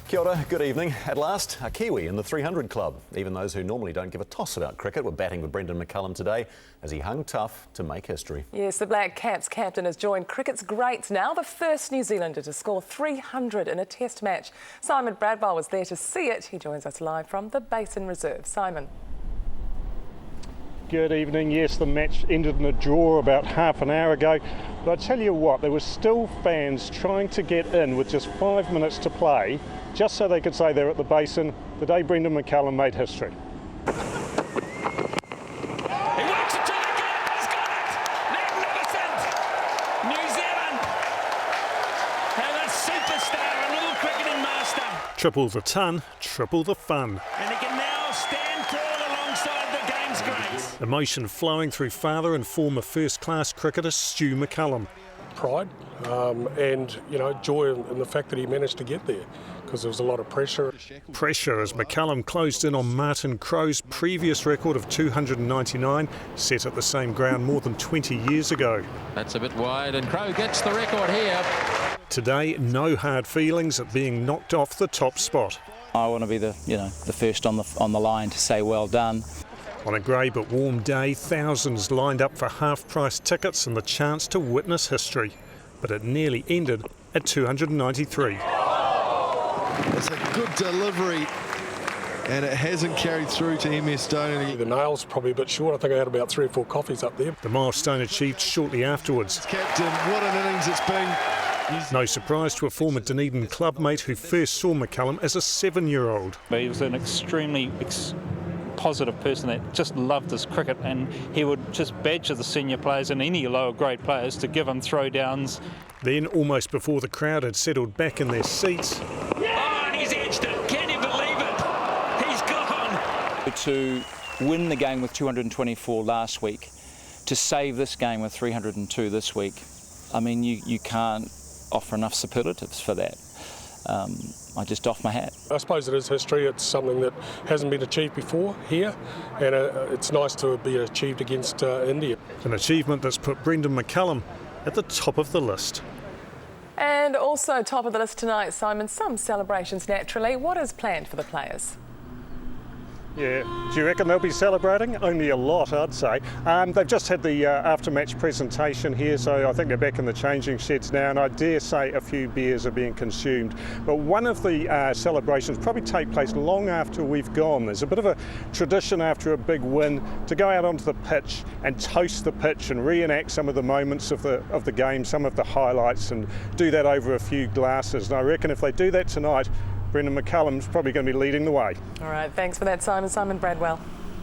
Kia ora, good evening. At last, a Kiwi in the 300 club. Even those who normally don't give a toss about cricket were batting with Brendon McCullum today as he hung tough to make history. Yes, the Black Caps captain has joined cricket's greats now, the first New Zealander to score 300 in a test match. Simon Bradwell was there to see it. He joins us live from the Basin Reserve. Simon. Good evening. Yes, the match ended in a draw about half an hour ago. But I tell you what, there were still fans trying to get in with just 5 minutes to play, just so they could say they're at the Basin the day Brendon McCullum made history. He works it to the gap, he's got it! Magnificent! New Zealand have a superstar, a little cricketing master. Triple the ton, triple the fun. And he can now stand tall alongside the game's greats. Emotion flowing through father and former first-class cricketer Stu McCullum. Pride and joy in the fact that he managed to get there, because there was a lot of pressure. Pressure as McCullum closed in on Martin Crowe's previous record of 299, set at the same ground more than 20 years ago. That's a bit wide and Crowe gets the record here. Today, no hard feelings at being knocked off the top spot. I want to be the first on the line to say well done. On a grey but warm day, thousands lined up for half-price tickets and the chance to witness history. But it nearly ended at 293. It's a good delivery, and it hasn't carried through to MS Stoney. The nails probably a bit short. I think I had about 3 or 4 coffees up there. The milestone achieved shortly afterwards. Captain, what an innings it's been. No surprise to a former Dunedin clubmate who first saw McCullum as a 7-year-old. He was an extremely positive person that just loved his cricket, and he would just badger the senior players and any lower grade players to give him throwdowns. Then, almost before the crowd had settled back in their seats... Oh, and he's edged it. Can you believe it? He's gone. To win the game with 224 last week, to save this game with 302 this week, I mean, you can't offer enough superlatives for that. I just doff my hat. I suppose it is history. It's something that hasn't been achieved before here, and it's nice to be achieved against India. An achievement that's put Brendon McCullum at the top of the list. And also top of the list tonight, Simon, some celebrations naturally. What is planned for the players? Yeah, do you reckon they'll be celebrating? Only a lot, I'd say. They've just had the after-match presentation here, so I think they're back in the changing sheds now, and I dare say a few beers are being consumed. But one of the celebrations probably take place long after we've gone. There's a bit of a tradition after a big win to go out onto the pitch and toast the pitch and reenact some of the moments of the game, some of the highlights, and do that over a few glasses. And I reckon if they do that tonight, Brendon McCullum's probably going to be leading the way. All right, thanks for that, Simon. Simon Bradwell.